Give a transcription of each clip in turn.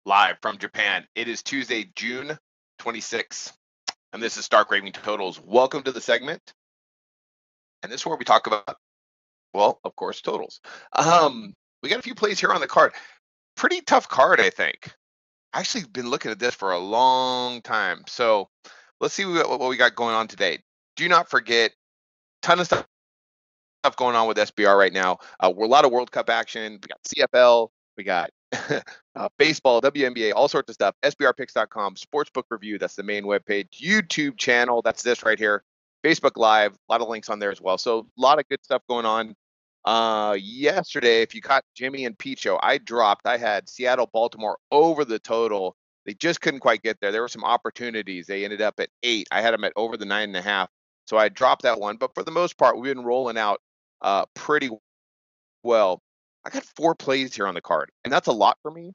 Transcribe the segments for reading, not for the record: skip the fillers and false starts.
live from Japan. It is Tuesday, June 26th, and this is Stark Raving Totals. Welcome to the segment, and this is where we talk about, well, of course, totals. We got a few plays here on the card. Pretty tough card, I think. Actually been looking at this for a long time. So let's see what we got going on today. Do not forget, ton of stuff going on with SBR right now. We're a lot of World Cup action. We got CFL, we got baseball, WNBA, all sorts of stuff. SBRpicks.com, Sportsbook review. That's the main webpage. YouTube channel. That's this right here. Facebook Live. A lot of links on there as well. So a lot of good stuff going on. Yesterday, if you caught Jimmy and Pete show, I had Seattle, Baltimore over the total. They just couldn't quite get there. There were some opportunities. They ended up at 8. I had them at over the 9.5. So I dropped that one. But for the most part, we've been rolling out pretty well. I got 4 plays here on the card, and that's a lot for me.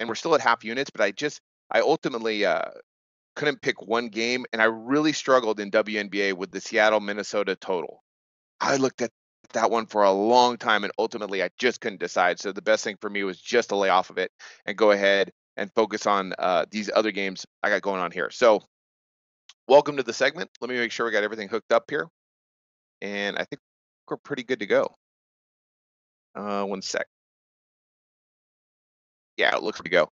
And we're still at half units, but I ultimately couldn't pick one game, and I really struggled in WNBA with the Seattle, Minnesota total. I looked at that one for a long time, and ultimately I just couldn't decide. So the best thing for me was just to lay off of it and go ahead and focus on these other games I got going on here. So welcome to the segment. Let me make sure we got everything hooked up here. And I think we're pretty good to go. One sec. Yeah, it looks to go.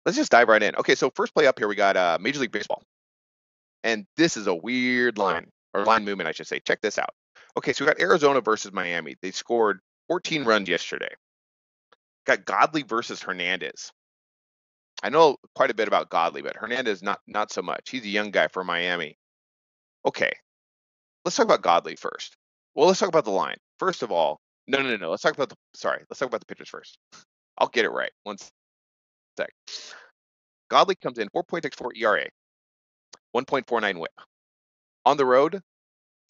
Let's just dive right in. Okay, so first play up here, we got Major League Baseball. And this is a weird line, or line movement, I should say. Check this out. Okay, so we got Arizona versus Miami. They scored 14 runs yesterday. Got Godley versus Hernandez. I know quite a bit about Godley, but Hernandez not so much. He's a young guy for Miami. Okay, let's talk about Godley first. Well, let's talk about the line. First of all, no. Let's talk about the pitchers first. I'll get it right. One sec. Godley comes in 4.64 ERA, 1.49 WHIP. On the road,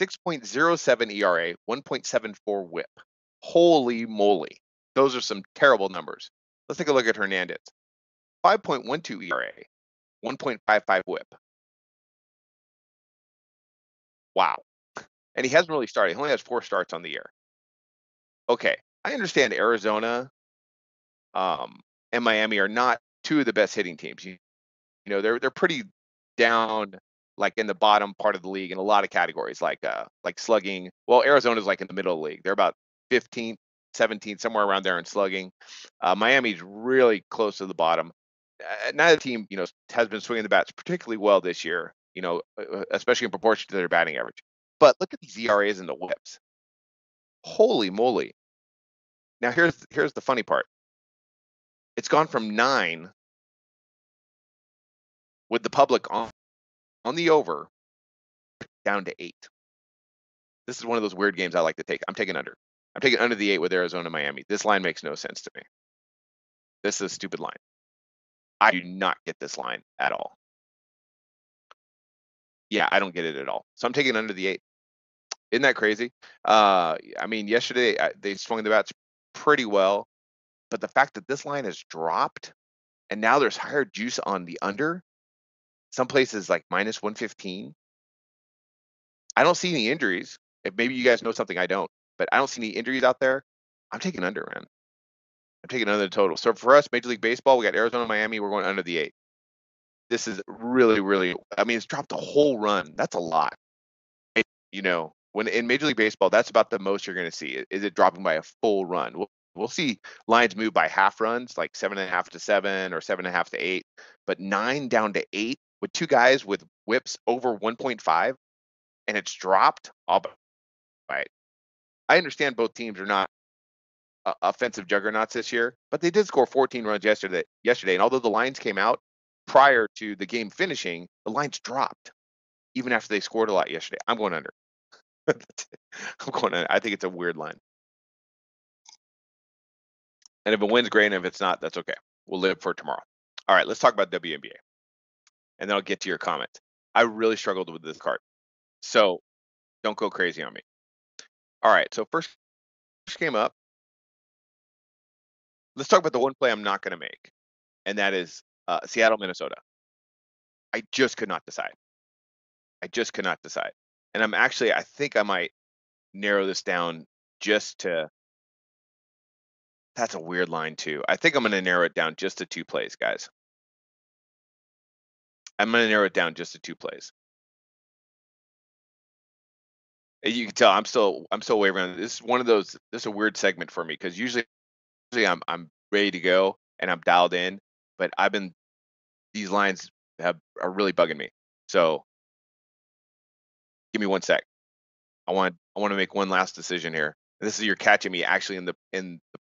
6.07 ERA, 1.74 WHIP. Holy moly. Those are some terrible numbers. Let's take a look at Hernandez. 5.12 ERA, 1.55 WHIP. Wow. And he hasn't really started. He only has 4 starts on the year. Okay, I understand Arizona and Miami are not 2 of the best hitting teams. You know, they're pretty down, like in the bottom part of the league in a lot of categories, like slugging. Well, Arizona's like in the middle of the league. They're about 15th, 17th, somewhere around there in slugging. Miami's really close to the bottom. Neither team, has been swinging the bats particularly well this year, especially in proportion to their batting average. But look at these ERAs and the WHIPs. Holy moly. Now here's the funny part. It's gone from 9 with the public on the over down to 8. This is one of those weird games I like to take. I'm taking under. I'm taking under the 8 with Arizona, Miami. This line makes no sense to me. This is a stupid line. I do not get this line at all. Yeah, I don't get it at all. So I'm taking under the 8. Isn't that crazy? I mean, yesterday they swung the bats pretty well, but the fact that this line has dropped and now there's higher juice on the under, some places like minus 115. I don't see any injuries. If maybe you guys know something I don't, but I don't see any injuries out there. I'm taking under, man. I'm taking under the total. So for us, Major League Baseball, we got Arizona, Miami. We're going under the 8. This is really, really. I mean, it's dropped a whole run. That's a lot. When in Major League Baseball, that's about the most you're going to see. Is it dropping by a full run? We'll see lines move by half runs, like 7.5 to 7 or 7.5 to 8, but 9 down to 8 with 2 guys with WHIPs over 1.5, and it's dropped. Right. I understand both teams are not offensive juggernauts this year, but they did score 14 runs yesterday. And although the lines came out prior to the game finishing, the lines dropped even after they scored a lot yesterday. I'm going under. I'm going under. I think it's a weird line. And if it wins, great. And if it's not, that's okay. We'll live for tomorrow. All right, let's talk about WNBA. And then I'll get to your comments. I really struggled with this card. So don't go crazy on me. All right, so first game up. Let's talk about the one play I'm not going to make, and that is Seattle, Minnesota. I just could not decide. And I think I might narrow this down just to That's a weird line too. I think I'm going to narrow it down just to 2 plays, guys. I'm going to narrow it down just to 2 plays. You can tell I'm still wavering. This is one of those. This is a weird segment for me because usually I'm ready to go and I'm dialed in, but these lines are really bugging me. So give me 1 sec. I want to make one last decision here. This is you're catching me actually in the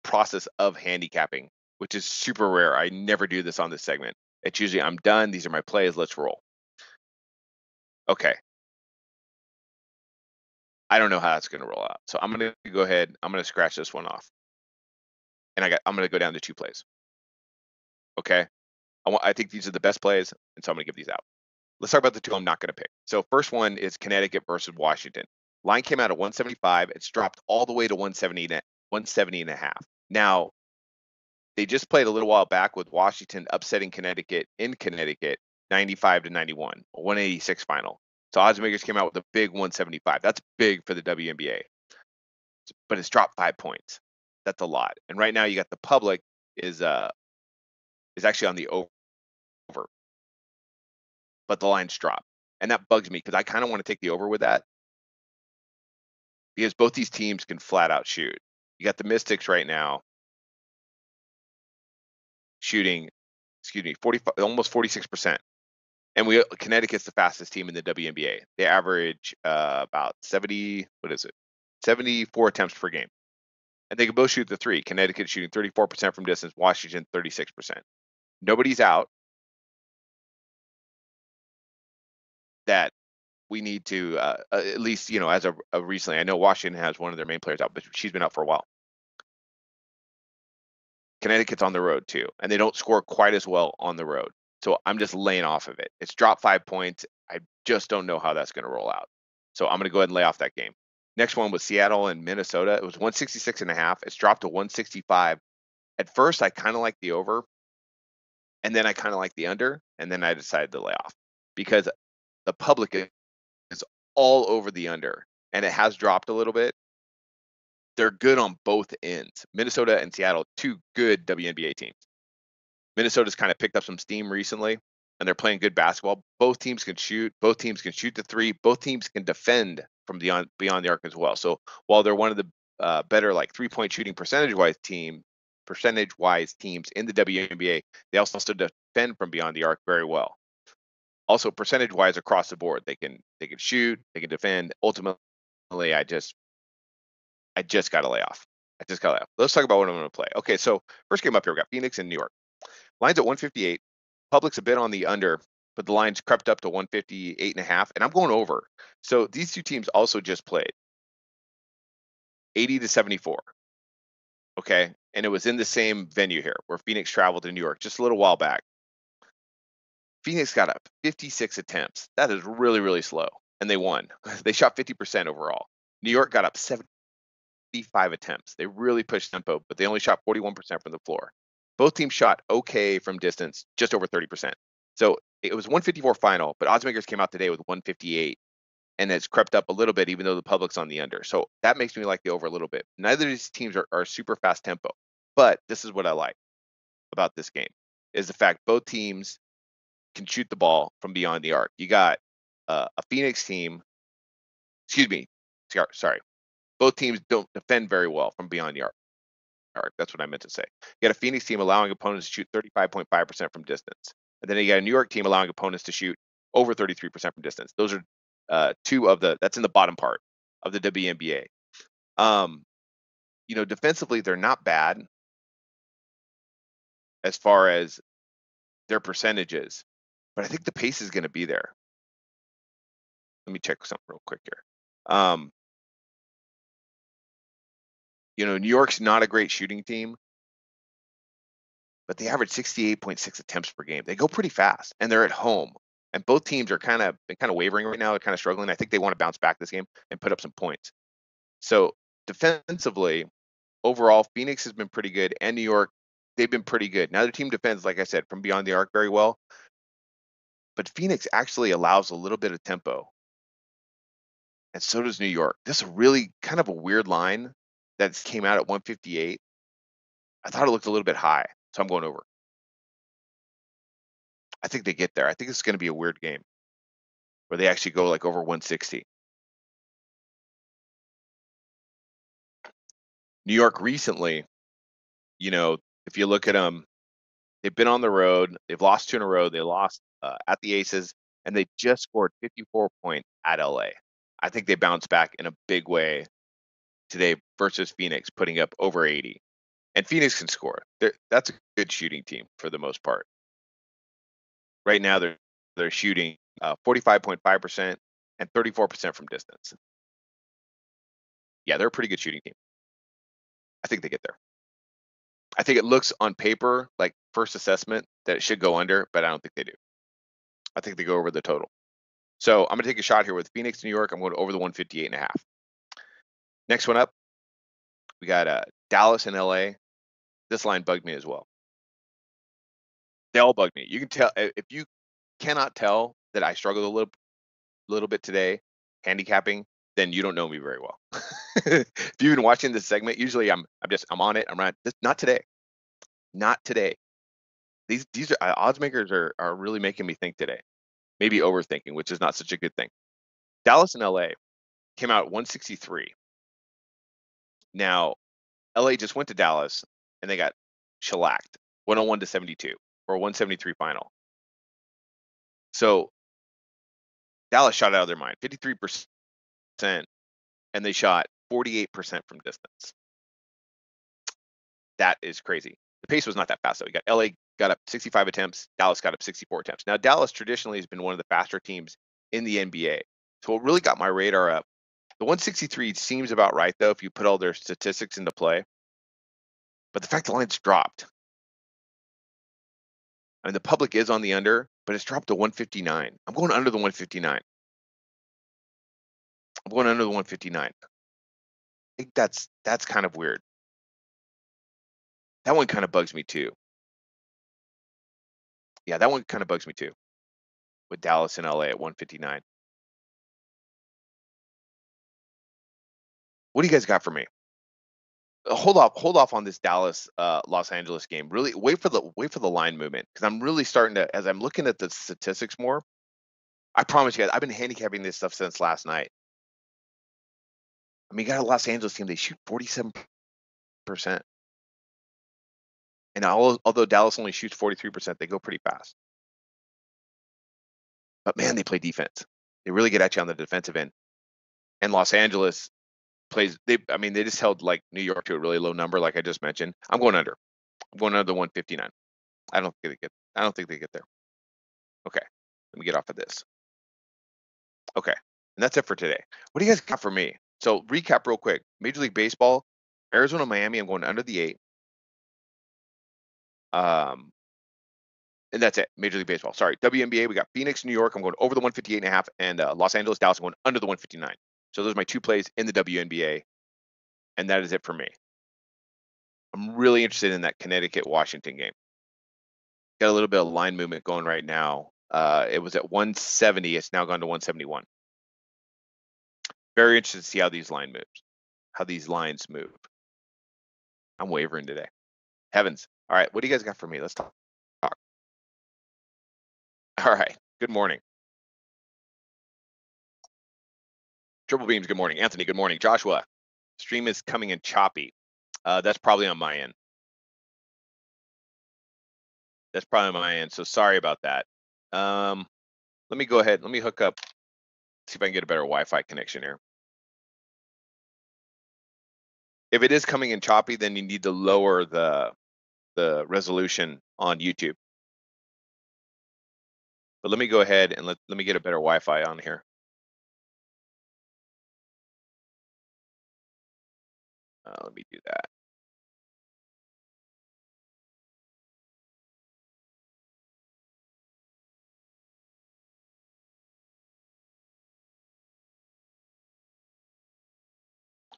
process of handicapping, which is super rare. I never do this on this segment. It's usually I'm done. These are my plays. Let's roll. Okay. I don't know how that's going to roll out. So I'm going to go ahead. I'm going to scratch this one off, and I'm going to go down to 2 plays. Okay. I think these are the best plays, and so I'm going to give these out. Let's talk about the 2 I'm not going to pick. So first one is Connecticut versus Washington. Line came out at 175. It's dropped all the way to 170 and a half. Now, they just played a little while back with Washington upsetting Connecticut in Connecticut, 95-91, a 186 final. So odds makers came out with a big 175. That's big for the WNBA, but it's dropped 5 points. That's a lot. And right now, you got the public is actually on the over, but the line's dropped, and that bugs me because I kind of want to take the over with that because both these teams can flat out shoot. You got the Mystics right now shooting, 45, almost 46%. And Connecticut's the fastest team in the WNBA. They average about 74 attempts per game. And they can both shoot the 3. Connecticut shooting 34% from distance, Washington 36%. Nobody's out that we need to, at least, as of recently, I know Washington has one of their main players out, but she's been out for a while. Connecticut's on the road too, and they don't score quite as well on the road. So I'm just laying off of it. It's dropped 5 points. I just don't know how that's going to roll out. So I'm going to go ahead and lay off that game. Next one was Seattle and Minnesota. It was 166 and a half. It's dropped to 165. At first, I kind of like the over, and then I kind of like the under, and then I decided to lay off because the public is all over the under, and it has dropped a little bit. They're good on both ends. Minnesota and Seattle, 2 good WNBA teams. Minnesota's kind of picked up some steam recently, and they're playing good basketball. Both teams can shoot. Both teams can shoot the 3. Both teams can defend from beyond the arc as well. So while they're one of the better like 3-point shooting percentage-wise teams in the WNBA, they also defend from beyond the arc very well. Also percentage-wise across the board, they can shoot, they can defend. Ultimately, I just got to lay off. Let's talk about what I'm going to play. Okay, so first game up here, we got Phoenix and New York. Line's at 158. Public's a bit on the under, but the line's crept up to 158 and a half, and I'm going over. So these 2 teams also just played 80-74. Okay, and it was in the same venue here where Phoenix traveled to New York just a little while back. Phoenix got up 56 attempts. That is really, really slow, and they won. They shot 50% overall. New York got up 75 attempts. They really pushed tempo, but they only shot 41% from the floor. Both teams shot okay from distance, just over 30%. So it was 154 final, but odds makers came out today with 158, and it's crept up a little bit, even though the public's on the under. So that makes me like the over a little bit. Neither of these teams are super fast tempo, but this is what I like about this game is the fact both teams can shoot the ball from beyond the arc. You got a Phoenix team. Excuse me. Sorry. Both teams don't defend very well from beyond the arc. That's what I meant to say. You got a Phoenix team allowing opponents to shoot 35.5% from distance. And then you got a New York team allowing opponents to shoot over 33% from distance. Those are 2 of that's in the bottom part of the WNBA. Defensively, they're not bad as far as their percentages, but I think the pace is going to be there. Let me check something real quick here. New York's not a great shooting team, but they average 68.6 attempts per game. They go pretty fast, and they're at home. And both teams are kind of wavering right now. They're kind of struggling. I think they want to bounce back this game and put up some points. So defensively, overall, Phoenix has been pretty good, and New York, they've been pretty good. Now their team defends, like I said, from beyond the arc very well. But Phoenix actually allows a little bit of tempo, and so does New York. This is really kind of a weird line that came out at 158. I thought it looked a little bit high, so I'm going over. I think they get there. I think it's going to be a weird game where they actually go like over 160. New York recently, if you look at them, they've been on the road. They've lost 2 in a row. They lost at the Aces, and they just scored 54 points at LA. I think they bounce back in a big way today versus Phoenix, putting up over 80. And Phoenix can score. That's a good shooting team for the most part. Right now, they're shooting 45.5% and 34% from distance. Yeah, they're a pretty good shooting team. I think they get there. I think it looks on paper like first assessment that it should go under, but I don't think they do. I think they go over the total. So I'm going to take a shot here with Phoenix, New York. I'm going over the 158.5. Next one up, we got Dallas and LA. This line bugged me as well. They all bugged me. You can tell if you cannot tell that I struggled a little bit today handicapping, then you don't know me very well. If you've been watching this segment, usually I'm on it. I'm not today. Not today. These are odds makers are really making me think today. Maybe overthinking, which is not such a good thing. Dallas and LA came out at 163. Now, LA just went to Dallas and they got shellacked 101-72 for a 173 final. So Dallas shot out of their mind, 53%, and they shot 48% from distance. That is crazy. The pace was not that fast, though. You got LA got up 65 attempts, Dallas got up 64 attempts. Now, Dallas traditionally has been one of the faster teams in the NBA. So what really got my radar up, the 163 seems about right, though, if you put all their statistics into play. But the fact the line's dropped. I mean, the public is on the under, but it's dropped to 159. I'm going under the 159. I'm going under the 159. I think that's kind of weird. That one kind of bugs me too. Yeah, that one kind of bugs me too. With Dallas and LA at 159. What do you guys got for me? Hold off on this Dallas Los Angeles game. Really wait for the line movement, because I'm really starting to, as I'm looking at the statistics more. I promise you guys, I've been handicapping this stuff since last night. I mean, you got a Los Angeles team, they shoot 47%. And although Dallas only shoots 43%, they go pretty fast. But man, they play defense. They really get at you on the defensive end. And Los Angeles plays, they just held like New York to a really low number, like I just mentioned. I'm going under. I'm going under the 159. I don't think they get there. Okay. Let me get off of this. Okay. And that's it for today. What do you guys got for me? So recap real quick. Major League Baseball, Arizona, Miami, I'm going under the 8. And that's it. Major League Baseball. Sorry. WNBA, we got Phoenix, New York. I'm going over the 158.5, and Los Angeles, Dallas, I'm going under the 159. So those are my 2 plays in the WNBA, and that is it for me. I'm really interested in that Connecticut-Washington game. Got a little bit of line movement going right now. It was at 170. It's now gone to 171. Very interested to see how these lines move. I'm wavering today. Heavens. All right. What do you guys got for me? Let's talk. All right. Good morning. Triple Beams, good morning. Anthony, good morning. Joshua, stream is coming in choppy. That's probably on my end. So sorry about that. Let me go ahead. Let me hook up, see if I can get a better Wi-Fi connection here. If it is coming in choppy, then you need to lower the resolution on YouTube. But let me go ahead and let me get a better Wi-Fi on here. Let me do that.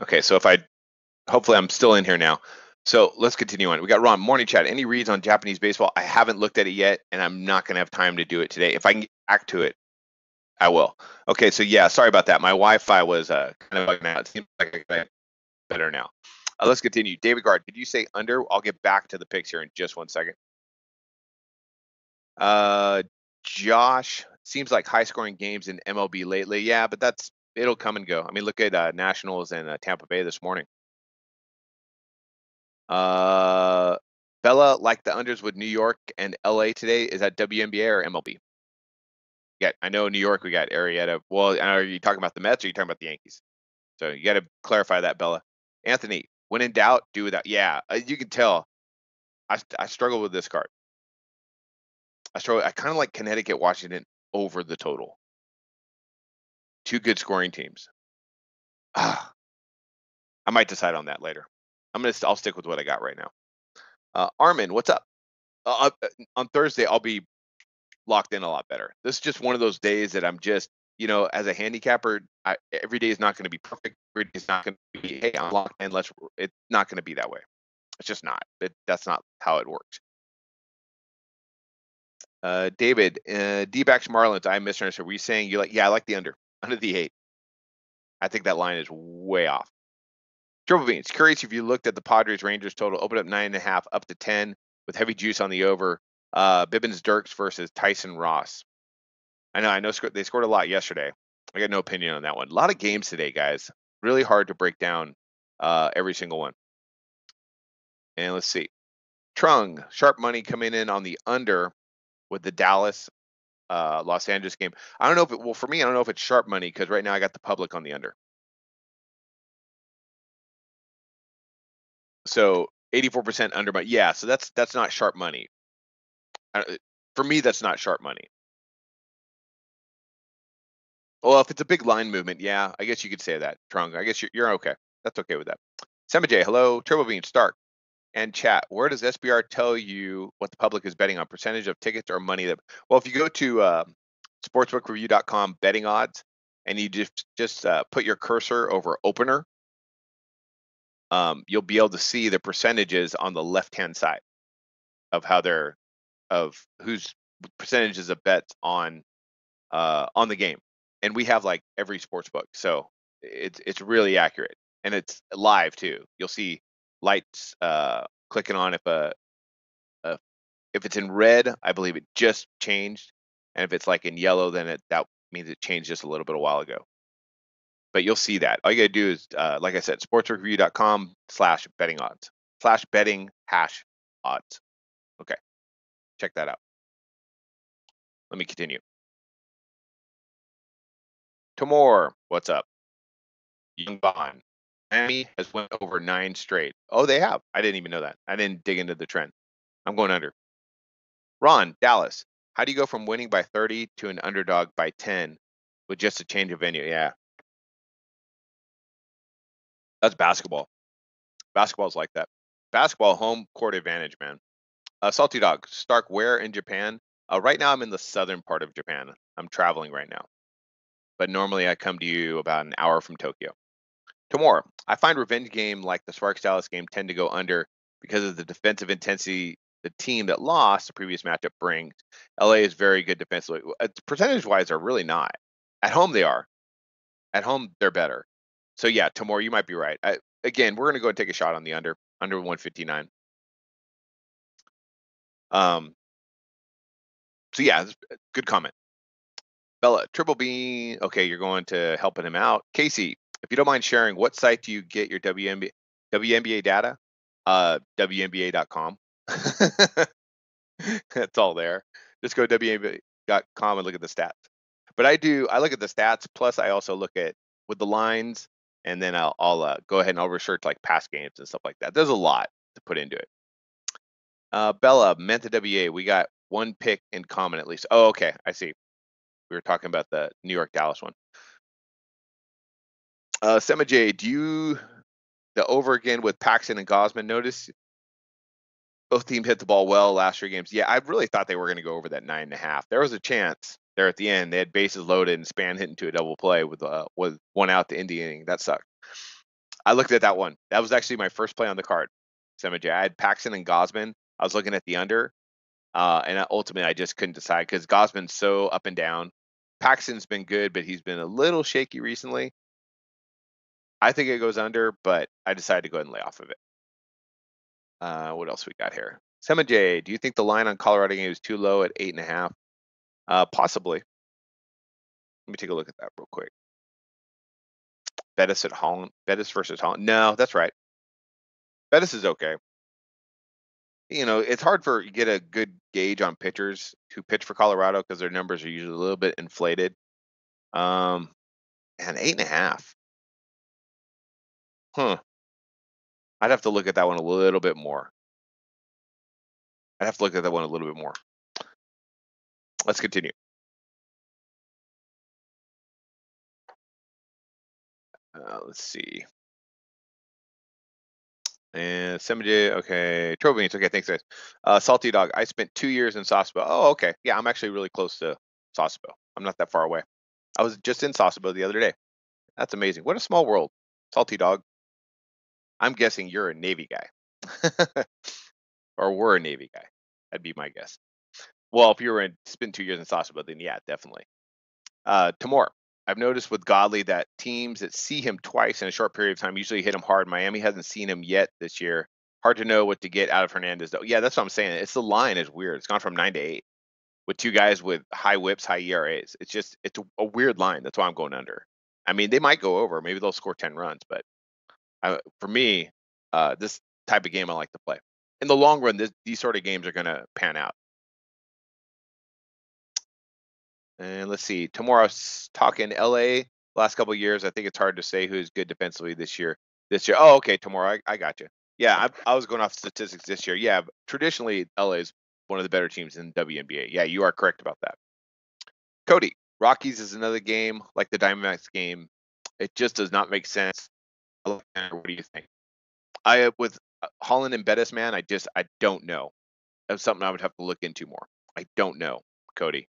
Okay, so hopefully I'm still in here now. So let's continue on. We got Ron, morning chat. Any reads on Japanese baseball? I haven't looked at it yet, and I'm not going to have time to do it today. If I can get back to it, I will. Okay, so yeah, sorry about that. My Wi-Fi was kind of bugging out. It seems like I got better now. Let's continue. David Guard, did you say under? I'll get back to the picks here in just 1 second. Josh, seems like high-scoring games in MLB lately. Yeah, but it'll come and go. I mean, look at Nationals and Tampa Bay this morning. Bella, like the unders with New York and LA today. Is that WNBA or MLB? Yeah, I know New York, we got Arrieta. Well, are you talking about the Mets or are you talking about the Yankees? So you got to clarify that, Bella. Anthony, when in doubt, do without. Yeah, you can tell. I struggle with this card. I kind of like Connecticut, Washington over the total. Two good scoring teams. I might decide on that later. I'll stick with what I got right now. Armin, what's up? On Thursday, I'll be locked in a lot better. This is just one of those days that I'm just, as a handicapper, every day is not going to be perfect. Every day is not going to be, hey, I'm locked in. It's not going to be that way. It's just not. That's not how it works. David, D-backs Marlins. I misunderstood. Were you saying you like? Yeah, I like the under the 8. I think that line is way off. Triple Beans, curious if you looked at the Padres Rangers total, open up 9.5 up to 10 with heavy juice on the over. Bibbins Dirks versus Tyson Ross. I know they scored a lot yesterday. I got no opinion on that one. A lot of games today, guys. Really hard to break down every single one. And let's see. Trung, sharp money coming in on the under with the Dallas Los Angeles game. I don't know for me, I don't know if it's sharp money because right now I got the public on the under. So 84% under money. Yeah, so that's not sharp money. For me, that's not sharp money. Well, if it's a big line movement, yeah, I guess you could say that, Trung. I guess you're okay. That's okay with that. Sema J, hello, Turbo Bean, Stark, and chat. Where does SBR tell you what the public is betting on? Percentage of tickets or money? Well, if you go to sportsbookreview.com betting odds, and you just put your cursor over opener, you'll be able to see the percentages on the left-hand side of whose percentages of bets on the game. And we have like every sports book, so it's really accurate, and it's live too. You'll see lights clicking on if it's in red, I believe it just changed, and if it's like in yellow, then that means it changed just a little bit a while ago. But you'll see that. All you gotta do is, like I said, sportsreview.com/betting odds /betting #odds. Okay, check that out. Let me continue. Tomorrow, what's up? Young Bond. Miami has went over 9 straight. Oh, they have. I didn't even know that. I didn't dig into the trend. I'm going under. Ron, Dallas. How do you go from winning by 30 to an underdog by 10 with just a change of venue? Yeah. That's basketball. Basketball's like that. Basketball, home court advantage, man. Salty Dog, Stark, where in Japan? Right now, I'm in the southern part of Japan. I'm traveling right now. But normally, I come to you about an hour from Tokyo. Tomorrow, I find revenge game like the Sparks Dallas game tend to go under because of the defensive intensity the team that lost the previous matchup brings. LA is very good defensively. Percentage-wise, they're really not. At home, they are. At home, they're better. So yeah, tomorrow, you might be right. Again, we're going to go and take a shot on the under 159. So yeah, good comment. Bella, Triple Bean. Okay, you're going to helping him out. Casey, if you don't mind sharing, what site do you get your WNBA data? WNBA.com. That's all there. Just go to WNBA.com and look at the stats. But I look at the stats, plus I also look at with the lines, and then I'll go ahead and I'll research like past games and stuff like that. There's a lot to put into it. Bella, Menta WA, we got one pick in common at least. Oh, okay, I see. We were talking about the New York Dallas one. Sema J, the over again with Paxson and Gosman? Notice both teams hit the ball well last 3 games. Yeah, I really thought they were going to go over that 9.5. There was a chance there at the end. They had bases loaded and Span hit into a double play with 1 out the Indy inning. That sucked. I looked at that one. That was actually my first play on the card. Sema J, I had Paxson and Gosman. I was looking at the under, and ultimately I just couldn't decide because Gosman's so up and down. Paxton's been good, but he's been a little shaky recently. I think it goes under, but I decided to go ahead and lay off of it. What else we got here? Sema J, do you think the line on Colorado game is too low at 8.5? Possibly. Let me take a look at that real quick. Bettis at Holland. Bettis versus Holland. No, that's right. Bettis is okay. You know, it's hard for you get a good gauge on pitchers who pitch for Colorado because their numbers are usually a little bit inflated. And 8.5. Huh. I'd have to look at that one a little bit more. Let's continue. Let's see. And Semaj, okay. Turbo Beans, okay, thanks guys. Salty Dog, I spent 2 years in Sasebo. Oh, okay. Yeah, I'm actually really close to Sasebo. I'm not that far away. I was just in Sasebo the other day. That's amazing. What a small world. Salty Dog. I'm guessing you're a Navy guy. Or were a Navy guy. That'd be my guess. Well, if you were spent 2 years in Sasebo, then yeah, definitely. Tamor, I've noticed with Godley that teams that see him twice in a short period of time usually hit him hard. Miami hasn't seen him yet this year. Hard to know what to get out of Hernandez, though. Yeah, that's what I'm saying. It's the line is weird. It's gone from 9 to 8 with two guys with high whips, high ERAs. It's a weird line. That's why I'm going under. I mean, they might go over. Maybe they'll score 10 runs, but for me, this type of game I like to play. In the long run, these sort of games are going to pan out. And let's see. Tomorrow's talking LA. Last couple of years, I think it's hard to say who's good defensively this year. Oh, okay, tomorrow. I got you. Yeah, I was going off statistics this year. Yeah, traditionally LA is one of the better teams in WNBA. Yeah, you are correct about that. Cody, Rockies is another game like the Diamondbacks game. It just does not make sense. What do you think? With Holland and Bettis, man, I don't know. That's something I would have to look into more. I don't know, Cody.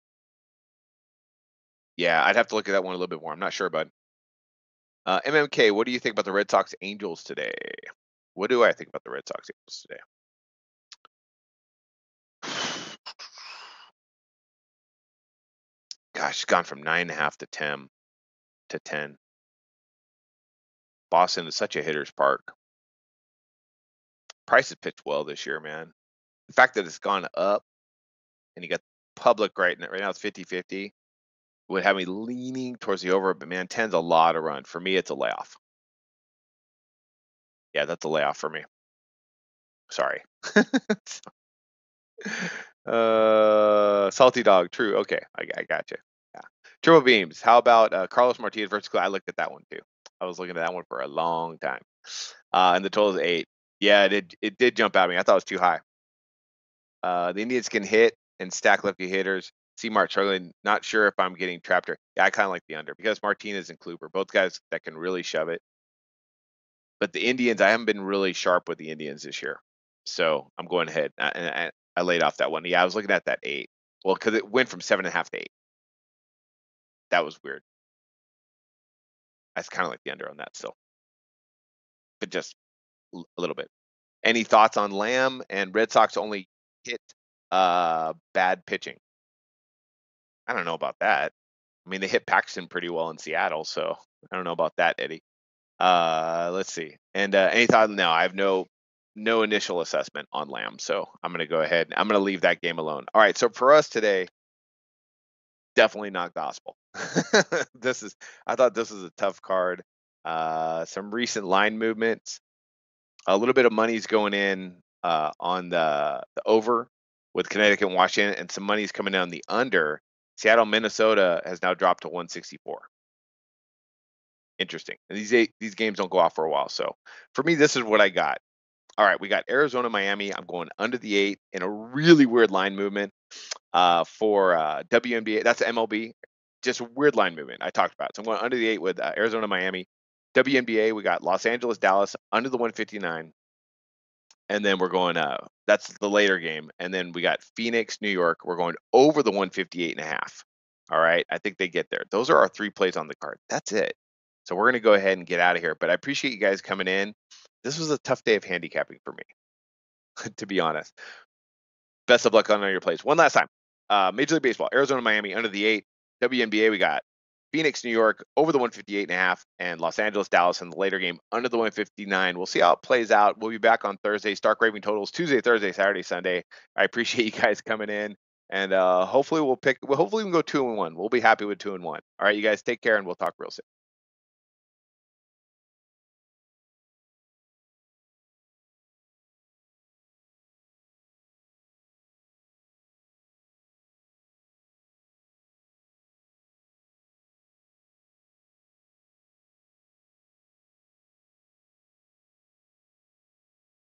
Yeah, I'd have to look at that one a little bit more. I'm not sure, bud. MMK, what do you think about the Red Sox Angels today? What do I think about the Red Sox Angels today? Gosh, it's gone from 9.5 to 10 to 10. Boston is such a hitter's park. Price has pitched well this year, man. The fact that it's gone up and you got public right now it's 50-50 would have me leaning towards the over, but man, 10's a lot of run. For me, it's a layoff. Yeah, that's a layoff for me. Sorry. Salty Dog, true. Okay, I got you. Yeah. Turbo Beams, how about Carlos Martinez versus I looked at that one too. I was looking at that one for a long time. And the total is 8. Yeah, it did jump at me. I thought it was too high. The Indians can hit and stack lefty hitters. See Mark struggling. Not sure if I'm getting trapped here. Yeah, I kind of like the under because Martinez and Kluber, both guys that can really shove it. But the Indians, I haven't been really sharp with the Indians this year. So I'm going ahead. And I laid off that one. Yeah, I was looking at that 8. Well, because it went from 7.5 to 8. That was weird. I kind of like the under on that still. But just a little bit. Any thoughts on Lamb and Red Sox only hit bad pitching? I don't know about that. I mean, they hit Paxton pretty well in Seattle, so I don't know about that, Eddie. Let's see. And any thought? No, I have no initial assessment on Lamb, so I'm going to go ahead. I'm going to leave that game alone. All right, so for us today, definitely not gospel. I thought this was a tough card. Some recent line movements. A little bit of money's going in on the over with Connecticut and Washington, and some money's coming in on the under. Seattle, Minnesota has now dropped to 164. Interesting. And these games don't go off for a while. So for me, this is what I got. All right, we got Arizona, Miami. I'm going under the 8 in a really weird line movement for WNBA. That's MLB. Just a weird line movement I talked about. So I'm going under the 8 with Arizona, Miami. WNBA, we got Los Angeles, Dallas under the 159. And then we're going, that's the later game. And then we got Phoenix, New York. We're going over the 158.5. All right. I think they get there. Those are our 3 plays on the card. That's it. So we're going to go ahead and get out of here. But I appreciate you guys coming in. This was a tough day of handicapping for me, to be honest. Best of luck on all your plays. One last time. Major League Baseball, Arizona, Miami under the 8. WNBA, we got Phoenix, New York over the 158.5, and Los Angeles, Dallas in the later game under the 159. We'll see how it plays out. We'll be back on Thursday. Stark Raving Totals Tuesday, Thursday, Saturday, Sunday. I appreciate you guys coming in, and hopefully hopefully we can go 2-1. We'll be happy with 2-1. All right, you guys take care, and we'll talk real soon.